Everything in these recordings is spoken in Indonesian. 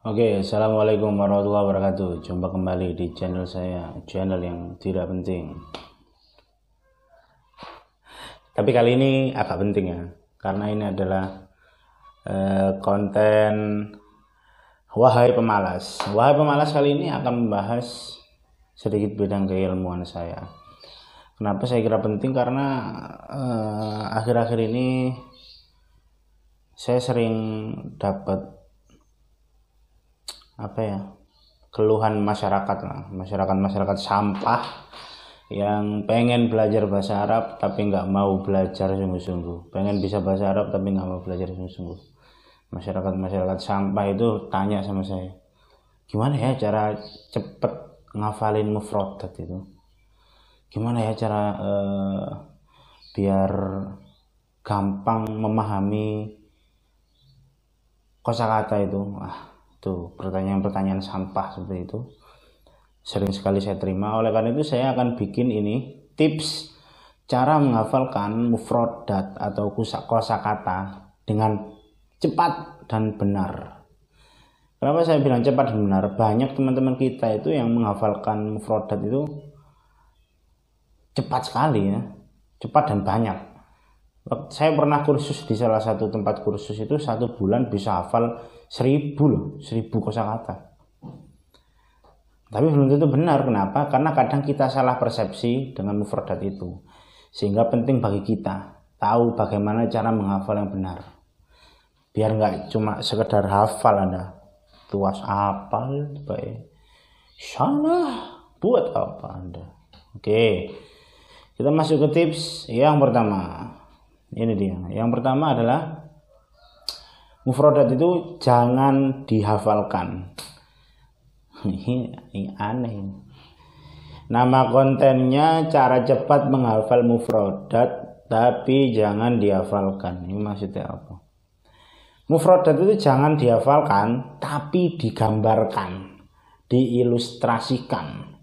Oke, assalamualaikum warahmatullahi wabarakatuh. Jumpa kembali di channel saya, channel yang tidak penting. Tapi kali ini agak penting ya, karena ini adalah konten Wahai Pemalas. Wahai Pemalas kali ini akan membahas sedikit bidang keilmuan saya. Kenapa saya kira penting? Karena akhir-akhir ini saya sering dapat keluhan masyarakat sampah yang pengen belajar bahasa Arab tapi nggak mau belajar sungguh-sungguh, pengen bisa bahasa Arab tapi nggak mau belajar sungguh-sungguh. Masyarakat sampah itu tanya sama saya, gimana ya cara cepet ngafalin mufradat itu, gimana ya cara biar gampang memahami kosakata itu. Tuh pertanyaan-pertanyaan sampah seperti itu sering sekali saya terima. Oleh karena itu saya akan bikin ini tips cara menghafalkan mufradat atau kosakata dengan cepat dan benar. Kenapa saya bilang cepat dan benar? Banyak teman-teman kita itu yang menghafalkan mufradat itu cepat sekali ya, cepat dan banyak. Saya pernah kursus di salah satu tempat kursus itu 1 bulan bisa hafal 1000 kosakata. Tapi belum tentu benar. Kenapa? Karena kadang kita salah persepsi dengan mufradat itu. Sehingga penting bagi kita tahu bagaimana cara menghafal yang benar. Biar nggak cuma sekedar hafal Anda. Tuas hafal baik. Salah buat apa Anda? Oke. Kita masuk ke tips yang pertama. Ini dia. Yang pertama adalah mufradat itu jangan dihafalkan. Ini aneh. Nama kontennya cara cepat menghafal mufradat tapi jangan dihafalkan. Ini maksudnya apa? Mufradat itu jangan dihafalkan tapi digambarkan, diilustrasikan.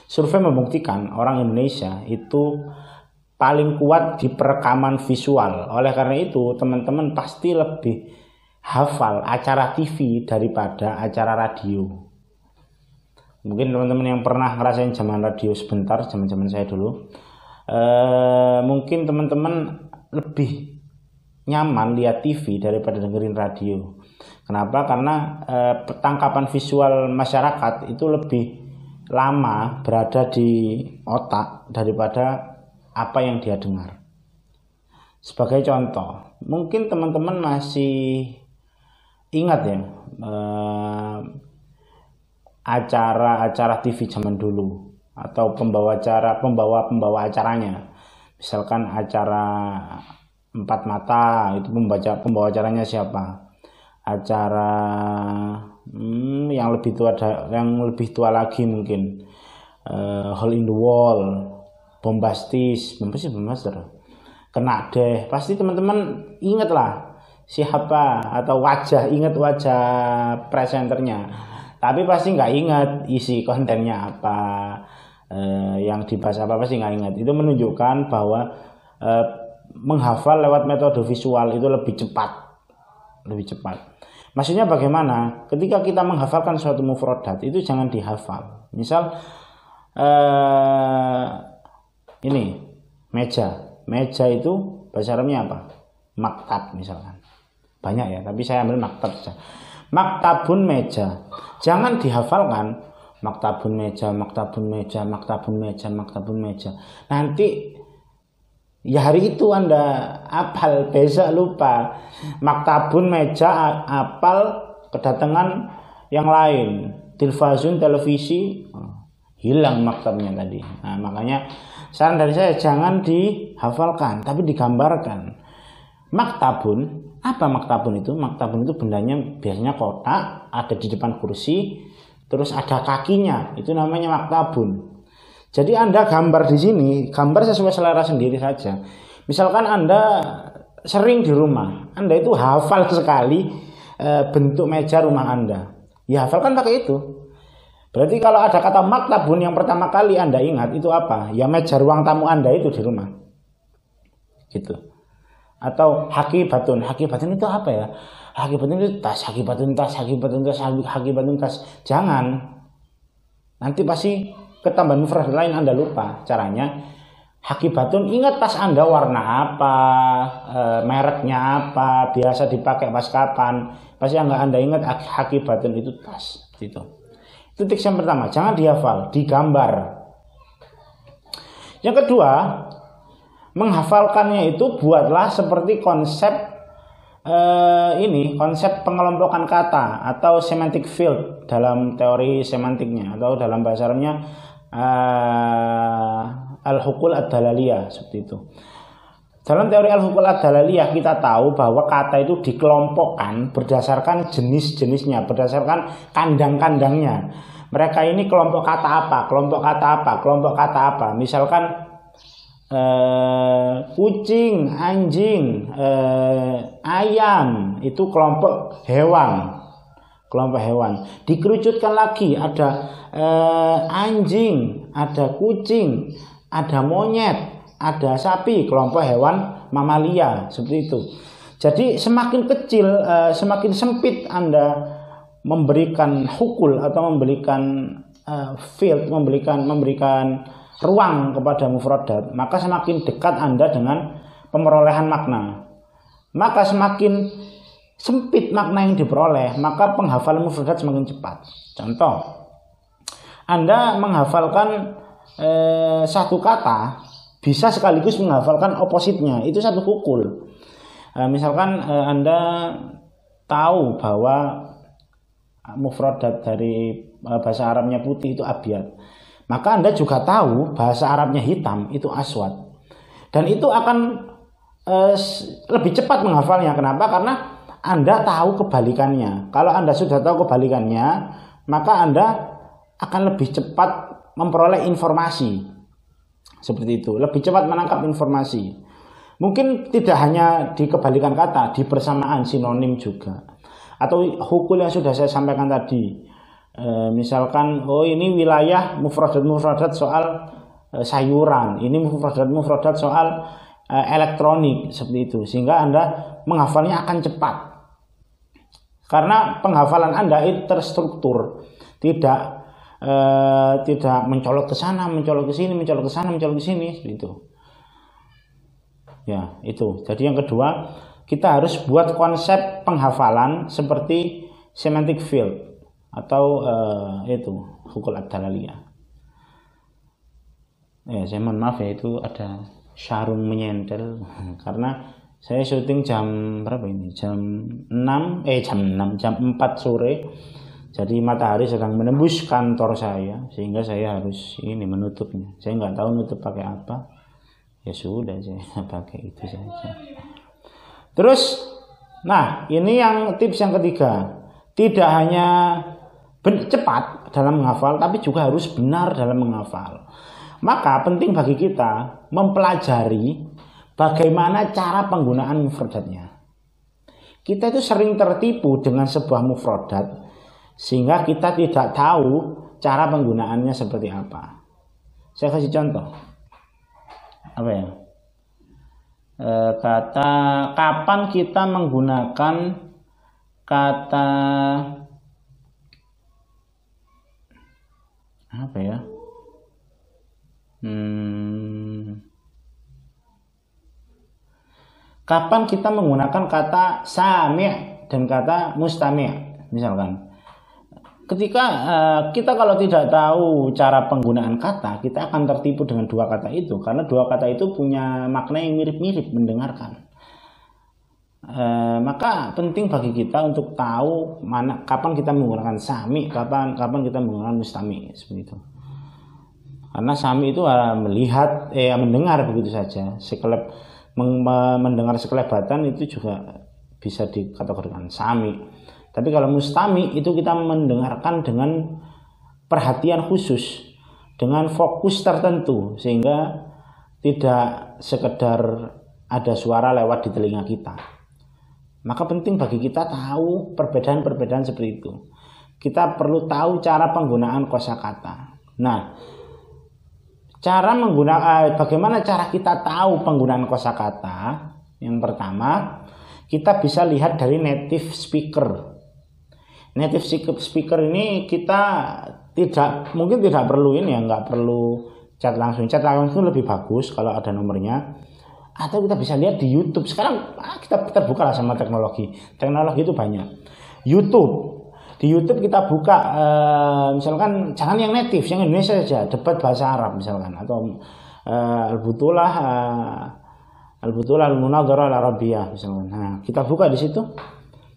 Survei membuktikan orang Indonesia itu paling kuat di perekaman visual. Oleh karena itu teman-teman pasti lebih hafal acara TV daripada acara radio. Mungkin teman-teman yang pernah ngerasain zaman radio sebentar, zaman saya dulu, mungkin teman-teman lebih nyaman lihat TV daripada dengerin radio. Kenapa? Karena tangkapan visual masyarakat itu lebih lama berada di otak daripada apa yang dia dengar. Sebagai contoh, mungkin teman-teman masih ingat ya acara-acara TV zaman dulu atau pembawa acaranya. Misalkan acara Empat Mata, itu pembawa acaranya siapa? Acara yang lebih tua lagi mungkin Hole in the Wall, Bombastis, Kena Deh. Pasti teman-teman ingat lah siapa atau ingat wajah presenternya. Tapi pasti nggak ingat isi kontennya apa, yang dibahas apa, pasti nggak ingat. Itu menunjukkan bahwa menghafal lewat metode visual itu lebih cepat. Maksudnya bagaimana? Ketika kita menghafalkan suatu mufradat itu jangan dihafal. Misal ini meja itu bahasa Arabnya apa? Maktab misalkan. Banyak ya, tapi saya ambil maktab saja. Maktabun meja. Jangan dihafalkan maktabun meja. Nanti ya hari itu Anda hafal, besok lupa. Maktabun meja hafal, kedatangan yang lain. Tilfazun, televisi, hilang maktabnya tadi. Nah, makanya saran dari saya jangan dihafalkan tapi digambarkan. Maktabun, apa maktabun itu? Maktabun itu bendanya biasanya kotak, ada di depan kursi, terus ada kakinya, itu namanya maktabun. Jadi Anda gambar di sini, gambar sesuai selera sendiri saja. Misalkan Anda sering di rumah, Anda itu hafal sekali bentuk meja rumah Anda, ya hafalkan pakai itu. Berarti kalau ada kata maktabun yang pertama kali Anda ingat itu apa? Ya meja ruang tamu Anda itu di rumah. Gitu. Atau hakibatun. Hakibatun itu apa ya? Hakibatun itu tas, hakibatun tas, hakibatun tas, hakibatun tas. Jangan. Nanti pasti ketambahan mufrad lain Anda lupa. Caranya hakibatun, ingat tas Anda warna apa, mereknya apa, biasa dipakai pas kapan. Pasti Anda ingat hakibatun itu tas. Itu tips yang pertama, jangan dihafal, digambar. Yang kedua, menghafalkannya itu buatlah seperti konsep konsep pengelompokan kata atau semantic field dalam teori semantiknya, atau dalam bahasa Arabnya al-hukul ad-dalaliyah, seperti itu. Dalam teori al-hukul ad-dalaliyah kita tahu bahwa kata itu dikelompokkan berdasarkan jenis-jenisnya, berdasarkan kandang-kandangnya. Mereka ini kelompok kata apa, kelompok kata apa, kelompok kata apa. Misalkan kucing, anjing, ayam, itu kelompok hewan. Kelompok hewan. Dikerucutkan lagi, ada anjing, ada kucing, ada monyet, ada sapi, kelompok hewan mamalia, seperti itu. Jadi semakin kecil, semakin sempit Anda memberikan hukul atau memberikan field, memberikan ruang kepada mufradat, maka semakin dekat Anda dengan pemerolehan makna. Maka semakin sempit makna yang diperoleh, maka penghafalan mufradat semakin cepat. Contoh, Anda menghafalkan satu kata bisa sekaligus menghafalkan opositnya, itu satu hukul. Misalkan Anda tahu bahwa mufradat dari bahasa Arabnya putih itu abyad, maka Anda juga tahu bahasa Arabnya hitam itu aswad. Dan itu akan lebih cepat menghafalnya. Kenapa? Karena Anda tahu kebalikannya. Kalau Anda sudah tahu kebalikannya, maka Anda akan lebih cepat memperoleh informasi. Seperti itu, lebih cepat menangkap informasi. Mungkin tidak hanya di kebalikan kata, di persamaan sinonim juga. Atau hukul yang sudah saya sampaikan tadi. Misalkan, ini wilayah mufradat soal sayuran, ini mufradat soal elektronik, seperti itu. Sehingga Anda menghafalnya akan cepat. Karena penghafalan Anda itu terstruktur, tidak mencolok ke sana, mencolok ke sini, mencolok ke sana, mencolok ke sini, seperti itu. Ya, itu. Jadi yang kedua, kita harus buat konsep penghafalan seperti semantic field atau itu hukul ad-dalaliyah. Saya mohon maaf ya, itu ada sarung menyentel karena saya syuting jam berapa ini? Jam 4 sore. Jadi matahari sedang menembus kantor saya, sehingga saya harus menutupnya. Saya nggak tahu nutup pakai apa. Ya sudah, saya pakai itu saja. Terus, ini yang tips yang ketiga. Tidak hanya cepat dalam menghafal, tapi juga harus benar dalam menghafal. Maka penting bagi kita mempelajari bagaimana cara penggunaan mufradatnya. Kita itu sering tertipu dengan sebuah mufradat, sehingga kita tidak tahu cara penggunaannya seperti apa. Saya kasih contoh. Apa ya? Kata kapan kita menggunakan kata apa ya? Kapan kita menggunakan kata sami' dan kata mustami', misalkan. Ketika kita kalau tidak tahu cara penggunaan kata, kita akan tertipu dengan dua kata itu, karena dua kata itu punya makna yang mirip-mirip mendengarkan. Maka penting bagi kita untuk tahu kapan kita menggunakan sami, kapan kita menggunakan mustami, seperti itu. Karena sami itu melihat, mendengar begitu saja. Mendengar sekelebatan itu juga bisa dikategorikan sami. Tapi kalau mustami itu kita mendengarkan dengan perhatian khusus, dengan fokus tertentu, sehingga tidak sekedar ada suara lewat di telinga kita. Maka penting bagi kita tahu perbedaan-perbedaan seperti itu. Kita perlu tahu cara penggunaan kosakata. Nah, bagaimana cara kita tahu penggunaan kosakata? Yang pertama, kita bisa lihat dari native speaker. Native speaker ini kita mungkin tidak perlu ini ya, nggak perlu chat langsung. Chat langsung lebih bagus kalau ada nomornya. Atau kita bisa lihat di YouTube. Sekarang kita terbuka lah sama teknologi. Teknologi itu banyak. YouTube. Di YouTube kita buka misalkan jangan yang native, yang Indonesia saja, debat bahasa Arab misalkan, atau Al-Butulah Al-Munadharah Al-Arabiyah misalkan. Nah, kita buka di situ.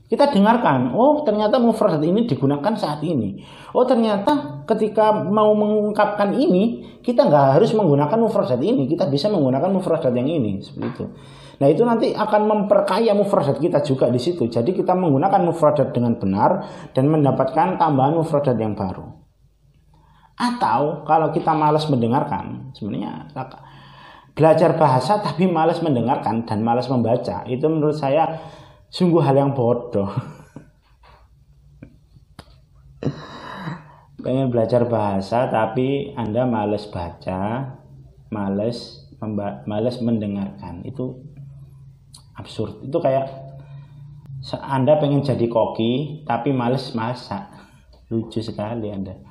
Kita dengarkan, oh ternyata mufradat ini digunakan saat ini. Oh ternyata ketika mau mengungkapkan ini, kita nggak harus menggunakan mufradat ini, kita bisa menggunakan mufradat yang ini, seperti itu. Nah itu nanti akan memperkaya mufradat kita juga di situ. Jadi kita menggunakan mufradat dengan benar dan mendapatkan tambahan mufradat yang baru. Atau kalau kita malas mendengarkan, sebenarnya belajar bahasa tapi malas mendengarkan dan malas membaca, itu menurut saya sungguh hal yang bodoh. Pengen belajar bahasa tapi Anda malas baca, malas mendengarkan, itu absurd. Itu kayak Anda pengen jadi koki tapi malas masak. Lucu sekali Anda.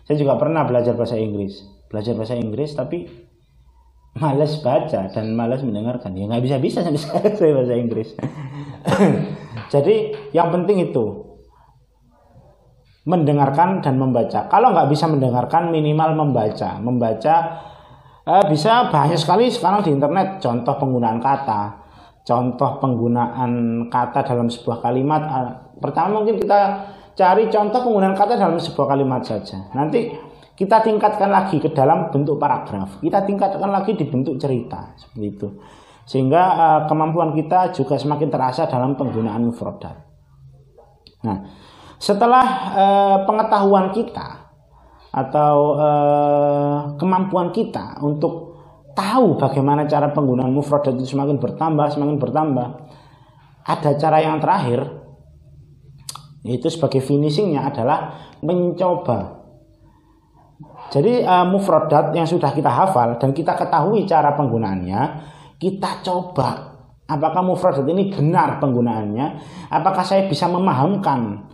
Saya juga pernah belajar bahasa Inggris tapi malas baca dan malas mendengarkan. Ya nggak bisa sampai sekarang saya bahasa Inggris. Jadi yang penting itu mendengarkan dan membaca. Kalau nggak bisa mendengarkan, minimal membaca. Bisa banyak sekali sekarang di internet contoh penggunaan kata, contoh penggunaan kata dalam sebuah kalimat. Pertama mungkin kita cari contoh penggunaan kata dalam sebuah kalimat saja. Nanti kita tingkatkan lagi ke dalam bentuk paragraf. Kita tingkatkan lagi di bentuk cerita, seperti itu. Sehingga kemampuan kita juga semakin terasa dalam penggunaan mufradat. Nah, setelah pengetahuan kita atau kemampuan kita untuk tahu bagaimana cara penggunaan mufradat itu semakin bertambah, ada cara yang terakhir, yaitu sebagai finishingnya adalah mencoba. Jadi mufradat yang sudah kita hafal dan kita ketahui cara penggunaannya, kita coba apakah mufradat ini benar penggunaannya, apakah saya bisa memahamkan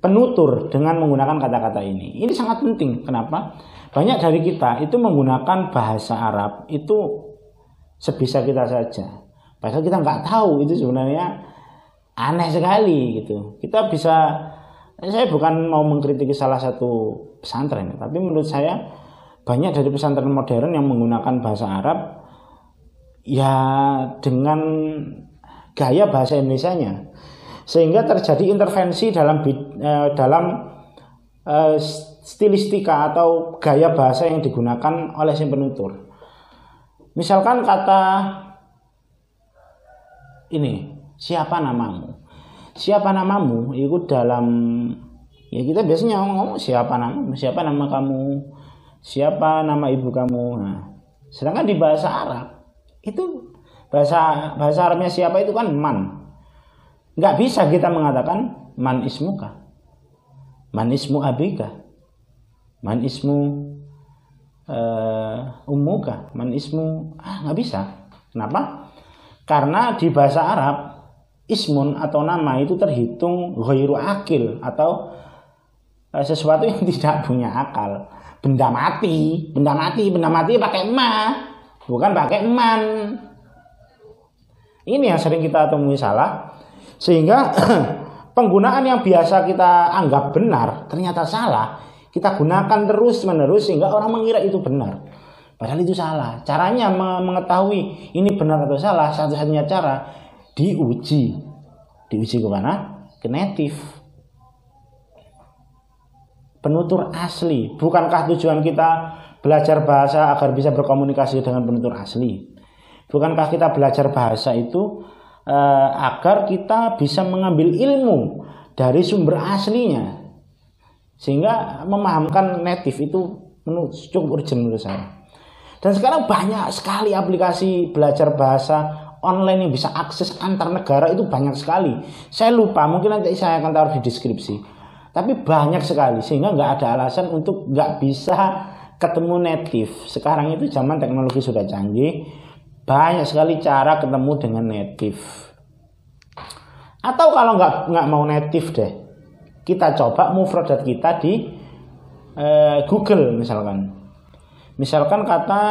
penutur dengan menggunakan kata-kata ini. Ini sangat penting. Kenapa? Banyak dari kita itu menggunakan bahasa Arab itu sebisa kita saja, padahal kita nggak tahu itu sebenarnya aneh sekali gitu. Saya bukan mau mengkritiki salah satu pesantren, tapi menurut saya banyak dari pesantren modern yang menggunakan bahasa Arab ya dengan gaya bahasa Indonesianya, sehingga terjadi intervensi dalam stilistika atau gaya bahasa yang digunakan oleh si penutur. Misalkan kata ini, siapa namamu? Siapa namamu? Itu dalam, ya kita biasanya ngomong siapa namamu, siapa nama kamu, siapa nama ibu kamu. Nah, sedangkan di bahasa Arab itu bahasa Arabnya siapa itu kan man. Nggak bisa kita mengatakan man ismuka, man ismu abika, man ismu ummuka, man ismu, nggak bisa. Kenapa? Karena di bahasa Arab ismun atau nama itu terhitung ghairu akil atau sesuatu yang tidak punya akal. Benda mati pakai ma, bukan pakai man. Ini yang sering kita temui salah, sehingga penggunaan yang biasa kita anggap benar ternyata salah. Kita gunakan terus-menerus sehingga orang mengira itu benar, padahal itu salah. Caranya mengetahui ini benar atau salah, satu-satunya cara diuji ke mana? Ke native, penutur asli. Bukankah tujuan kita belajar bahasa agar bisa berkomunikasi dengan penutur asli? Bukankah kita belajar bahasa itu agar kita bisa mengambil ilmu dari sumber aslinya, sehingga memahamkan native itu cukup urgent menurut saya. Dan sekarang banyak sekali aplikasi belajar bahasa online yang bisa akses antar negara, itu banyak sekali. Saya lupa, mungkin nanti saya akan taruh di deskripsi. Tapi banyak sekali, sehingga nggak ada alasan untuk nggak bisa ketemu native. Sekarang itu zaman teknologi sudah canggih, Banyak sekali cara ketemu dengan native. Atau kalau nggak mau native deh, kita coba mufradat kita di Google misalkan. Misalkan kata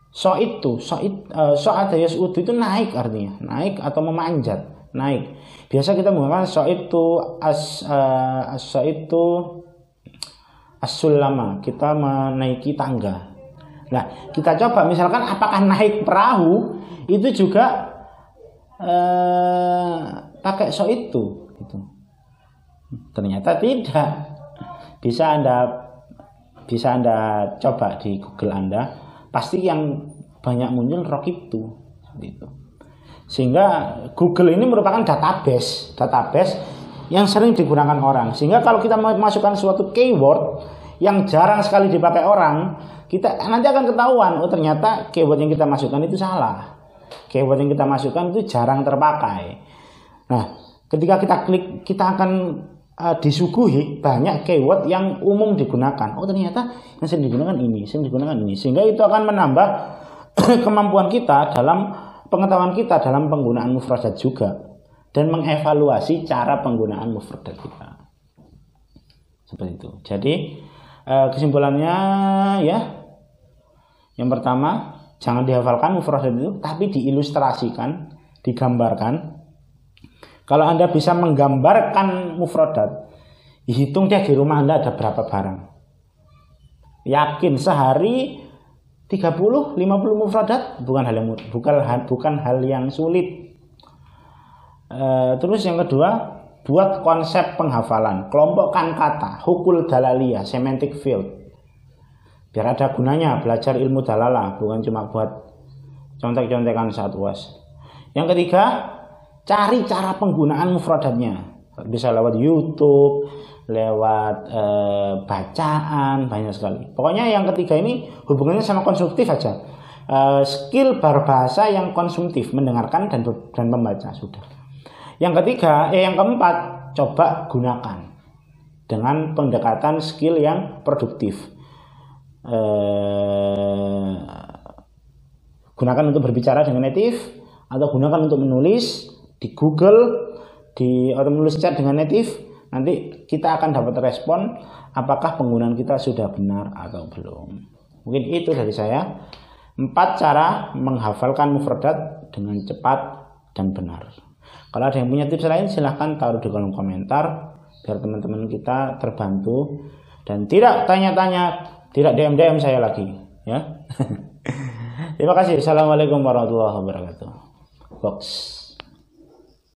so'ada yas'udu itu naik, artinya naik atau memanjat, naik. Biasa kita menggunakan so'itu as-so'itu as-sulama, kita menaiki tangga. Nah, kita coba misalkan apakah naik perahu itu juga pakai so'itu gitu. Ternyata tidak. Bisa Anda coba di Google Anda, pasti yang banyak muncul Rokibtu gitu. Sehingga Google ini merupakan database yang sering digunakan orang. Sehingga kalau kita memasukkan suatu keyword yang jarang sekali dipakai orang, kita nanti akan ketahuan, oh ternyata keyword yang kita masukkan itu salah. Keyword yang kita masukkan itu jarang terpakai. Nah, ketika kita klik, kita akan disuguhi banyak keyword yang umum digunakan. Oh ternyata yang sering digunakan ini, sehingga itu akan menambah kemampuan kita dalam pengetahuan kita dalam penggunaan mufradat juga, dan mengevaluasi cara penggunaan mufradat kita. Seperti itu. Jadi kesimpulannya ya, yang pertama, jangan dihafalkan mufradat itu, tapi diilustrasikan, digambarkan. Kalau Anda bisa menggambarkan mufradat, hitung deh di rumah Anda ada berapa barang. Yakin sehari 30-50 mufradat bukan hal yang sulit. Terus yang kedua, buat konsep penghafalan, kelompokkan kata, hukul dalaliyah, semantic field. Biar ada gunanya belajar ilmu dalalah, bukan cuma buat contek-contekan saat UAS. Yang ketiga, cari cara penggunaan mufradatnya. Bisa lewat YouTube, lewat bacaan, banyak sekali. Pokoknya yang ketiga ini hubungannya sama konstruktif aja. Skill berbahasa yang konsumtif, mendengarkan dan membaca sudah. Yang keempat, coba gunakan dengan pendekatan skill yang produktif. Gunakan untuk berbicara dengan native, atau gunakan untuk menulis di Google, atau menulis chat dengan native. Nanti kita akan dapat respon apakah penggunaan kita sudah benar atau belum. Mungkin itu dari saya, 4 cara menghafalkan mufradat dengan cepat dan benar. Kalau ada yang punya tips lain, silahkan taruh di kolom komentar biar teman-teman kita terbantu dan tidak tanya-tanya, tidak DM saya lagi ya. Terima kasih. Assalamualaikum warahmatullahi wabarakatuh. Box.